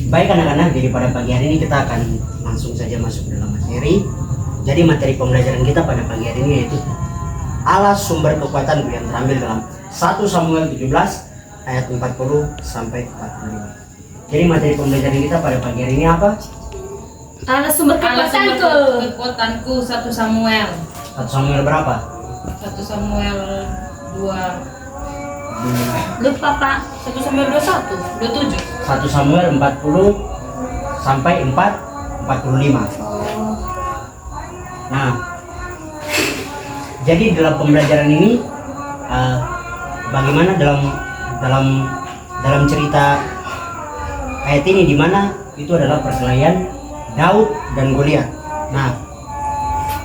Baik anak-anak, jadi pada pagi hari ini kita akan langsung saja masuk dalam materi. Jadi materi pembelajaran kita pada pagi hari ini yaitu alas sumber kekuatan yang terambil dalam 1 Samuel 17 ayat 40 sampai 45. Jadi materi pembelajaran kita pada pagi hari ini apa? Alas sumber kekuatanku 1 Samuel. 1 Samuel berapa? 1 Samuel 2. Lupa Pak. 1 Samuel 21, 27. 1 Samuel 40 sampai 45. Nah, jadi dalam pembelajaran ini bagaimana dalam cerita ayat ini, di mana itu adalah perkelahian Daud dan Goliat. Nah,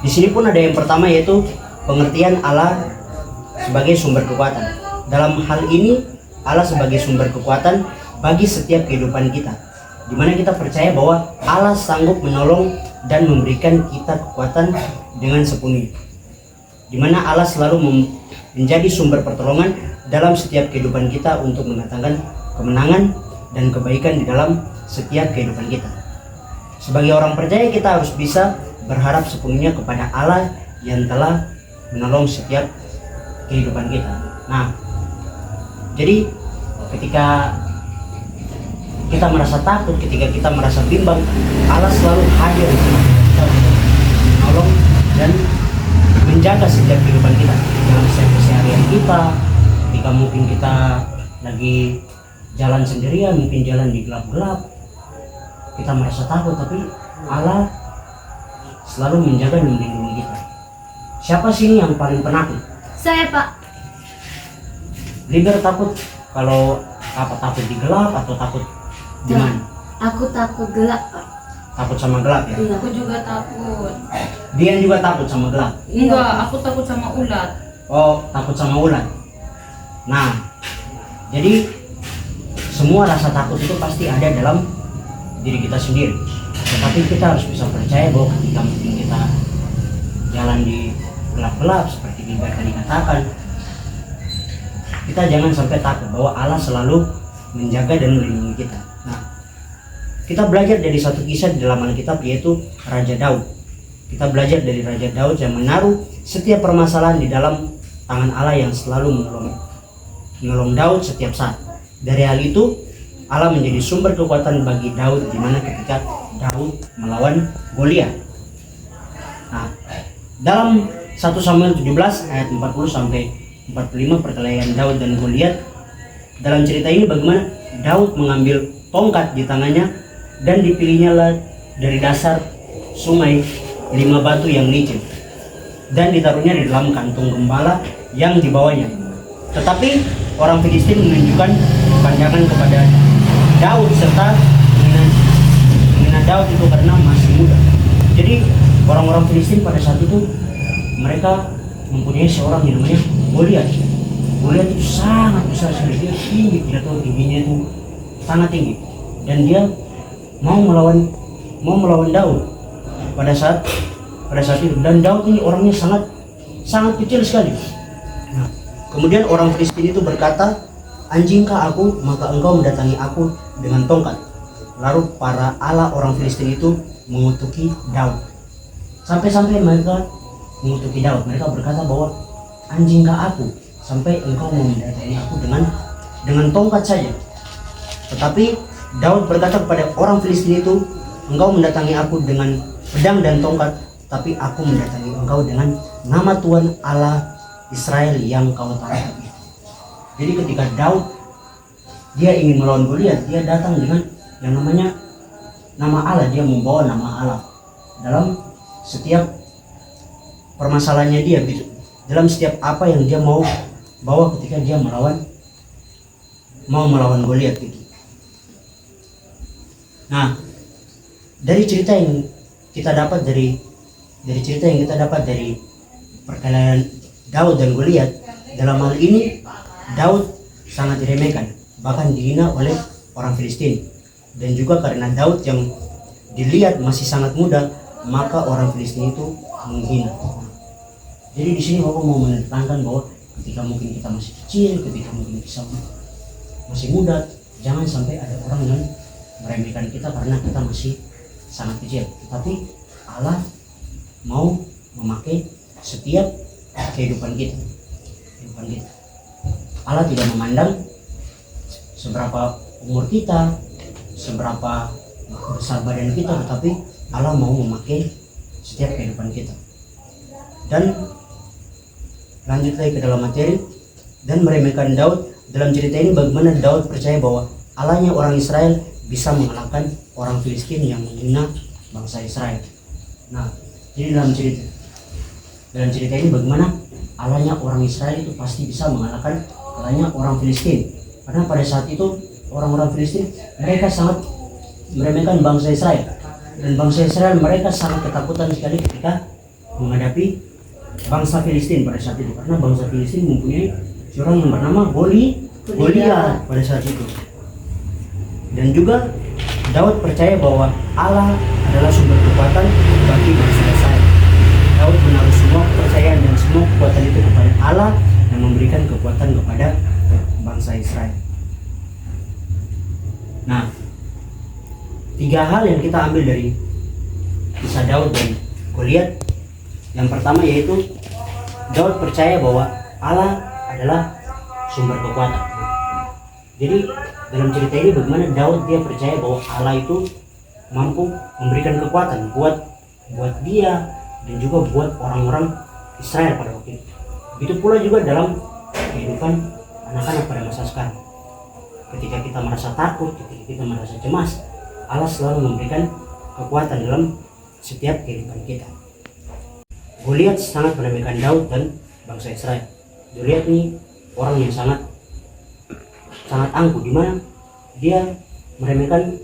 di sini pun ada yang pertama yaitu pengertian Allah sebagai sumber kekuatan. Dalam hal ini Allah sebagai sumber kekuatan bagi setiap kehidupan kita, di mana kita percaya bahwa Allah sanggup menolong dan memberikan kita kekuatan dengan sepenuhnya, di mana Allah selalu menjadi sumber pertolongan dalam setiap kehidupan kita untuk mendatangkan kemenangan dan kebaikan di dalam setiap kehidupan kita. Sebagai orang percaya kita harus bisa berharap sepenuhnya kepada Allah yang telah menolong setiap kehidupan kita. Nah, jadi ketika kita merasa takut, ketika kita merasa bimbang, Allah selalu hadir untuk menolong dan menjaga setiap kehidupan kita dalam setiap keseharian kita. Ketika mungkin kita lagi jalan sendirian, mungkin jalan di gelap-gelap, kita merasa takut, tapi Allah selalu menjaga dan melindungi kita. Siapa sini yang paling penakut? Saya Pak. Liber takut kalau apa, takut di gelap atau takut di mana? Aku takut gelap Pak. Takut sama gelap ya? Iya. Aku juga takut. Dian juga takut sama gelap. Enggak, aku takut sama ulat. Oh, takut sama ulat. Nah, jadi semua rasa takut itu pasti ada dalam diri kita sendiri. Tetapi kita harus bisa percaya bahwa ketika mungkin kita jalan di gelap-gelap seperti Liber tadi katakan, kita jangan sampai takut bahwa Allah selalu menjaga dan melindungi kita. Nah, kita belajar dari satu kisah di dalam Alkitab yaitu Raja Daud. Kita belajar dari Raja Daud yang menaruh setiap permasalahan di dalam tangan Allah yang selalu menolong Daud setiap saat. Dari hal itu, Allah menjadi sumber kekuatan bagi Daud di mana ketika Daud melawan Goliat. Nah, dalam 1 Samuel 17 ayat 40 sampai 45 perkelahian Daud dan Goliat. Dalam cerita ini bagaimana Daud mengambil tongkat di tangannya dan dipilihnya dari dasar sungai 5 batu yang licin dan ditaruhnya di dalam kantung gembala yang dibawanya. Tetapi orang Filistin menunjukkan pandangan kepada Daud serta menghina Daud itu karena masih muda. Jadi orang-orang Filistin pada saat itu mereka mempunyai seorang yang namanya Goliat. Goliat itu sangat besar sekali, dia tinggi, tidak tahu tingginya itu sangat tinggi, dan dia mau melawan Daud pada saat itu. Dan Daud ini orangnya sangat kecil sekali. Nah, kemudian orang Filistin itu berkata, "Anjingkah aku, maka engkau mendatangi aku dengan tongkat." Lalu para Allah orang Filistin itu mengutuki Daud. Sampai-sampai mereka mengutuki Daud. Mereka berkata bahwa, "Anjingkah aku sampai engkau mau mendatangi aku dengan tongkat saja?" Tetapi Daud berkata kepada orang Filistin itu, "Engkau mendatangi aku dengan pedang dan tongkat, tapi aku mendatangi engkau dengan nama Tuhan Allah Israel yang kau taruh." Jadi ketika Daud dia ingin melawan Goliat, dia datang dengan yang namanya nama Allah. Dia membawa nama Allah dalam setiap permasalahannya dia, dalam setiap apa yang dia mau bawa ketika dia mau melawan Goliat itu. Nah, dari cerita yang kita dapat dari perkelahian Daud dan Goliat, dalam hal ini Daud sangat diremehkan, bahkan dihina oleh orang Filistin. Dan juga karena Daud yang dilihat masih sangat muda, maka orang Filistin itu menghina. Jadi di sini Bapak mau menekankan bahwa ketika mungkin kita masih kecil, ketika mungkin kita masih muda, jangan sampai ada orang yang meremehkan kita karena kita masih sangat kecil. Tetapi Allah mau memakai setiap kehidupan kita. Allah tidak memandang seberapa umur kita, seberapa besar badan kita, tetapi Allah mau memakai setiap kehidupan kita. Dan lanjut lagi ke dalam materi, dan meremehkan Daud. Dalam cerita ini bagaimana Daud percaya bahwa Allahnya orang Israel bisa mengalahkan orang Filistin yang menghina bangsa Israel. Nah, jadi dalam cerita ini bagaimana Allahnya orang Israel itu pasti bisa mengalahkan Allahnya orang Filistin. Karena pada saat itu orang-orang Filistin mereka sangat meremehkan bangsa Israel, dan bangsa Israel mereka sangat ketakutan sekali ketika menghadapi bangsa Filistin pada saat itu, karena bangsa Filistin mempunyai seorang yang bernama Goliat pada saat itu. Dan juga Daud percaya bahwa Allah adalah sumber kekuatan bagi bangsa Israel. Daud menaruh semua kepercayaan dan semua kekuatan itu kepada Allah yang memberikan kekuatan kepada bangsa Israel. Nah, 3 hal yang kita ambil dari kisah Daud dan Goliat. Yang pertama yaitu Daud percaya bahwa Allah adalah sumber kekuatan. Jadi dalam cerita ini bagaimana Daud dia percaya bahwa Allah itu mampu memberikan kekuatan buat dia dan juga buat orang-orang Israel pada waktu itu. Begitu pula juga dalam kehidupan anak-anak pada masa sekarang. Ketika kita merasa takut, ketika kita merasa cemas, Allah selalu memberikan kekuatan dalam setiap kehidupan kita. Goliat sangat meremehkan Daud dan bangsa Israel. Goliat ini orang yang sangat angkuh, di mana dia meremehkan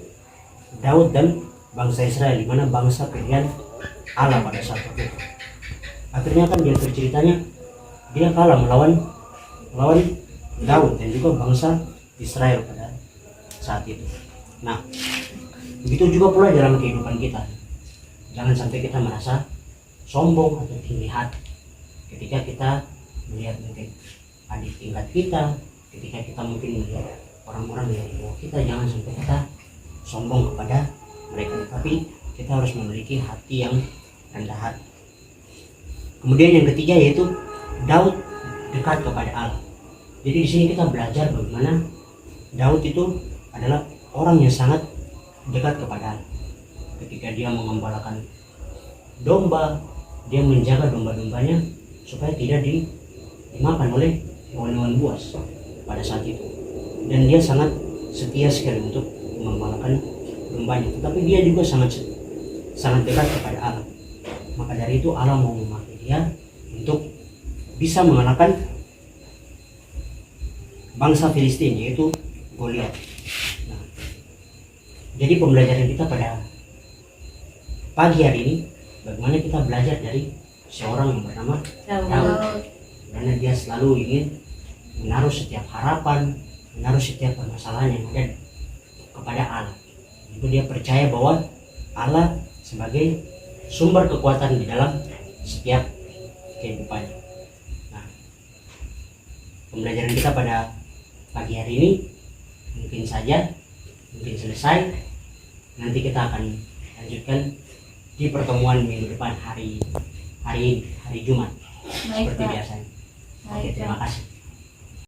Daud dan bangsa Israel, di mana bangsa pilihan Allah pada saat itu. Akhirnya kan dia ceritanya dia kalah melawan Daud dan juga bangsa Israel pada saat itu. Nah, begitu juga pula dalam kehidupan kita. Jangan sampai kita merasa sombong atau tinggi hati ketika kita melihat mungkin adik tingkat kita, ketika kita mungkin melihat orang-orang yang di bawah kita. Jangan sampai kita sombong kepada mereka, tapi kita harus memiliki hati yang rendah hati. Kemudian yang ketiga yaitu Daud dekat kepada Allah. Jadi di sini kita belajar bagaimana Daud itu adalah orang yang sangat dekat kepada Allah. Ketika dia mengembalakan domba, dia menjaga domba-dombanya supaya tidak dimakan oleh hewan-hewan buas pada saat itu. Dan dia sangat setia sekali untuk mengembalakan dombanya. Tetapi dia juga sangat dekat kepada Allah. Maka dari itu Allah mau memakai dia untuk bisa mengalahkan bangsa Filistin, yaitu Goliat. Nah, jadi pembelajaran kita pada pagi hari ini, bagaimana kita belajar dari seorang yang bernama Daud. Karena dia selalu ingin menaruh setiap harapan, menaruh setiap permasalahan yang ada kepada Allah. Itu dia percaya bahwa Allah sebagai sumber kekuatan di dalam setiap kehidupannya. Nah, pembelajaran kita pada pagi hari ini mungkin selesai. Nanti kita akan lanjutkan di pertemuan minggu depan hari Jumat seperti biasanya. Oke, terima kasih.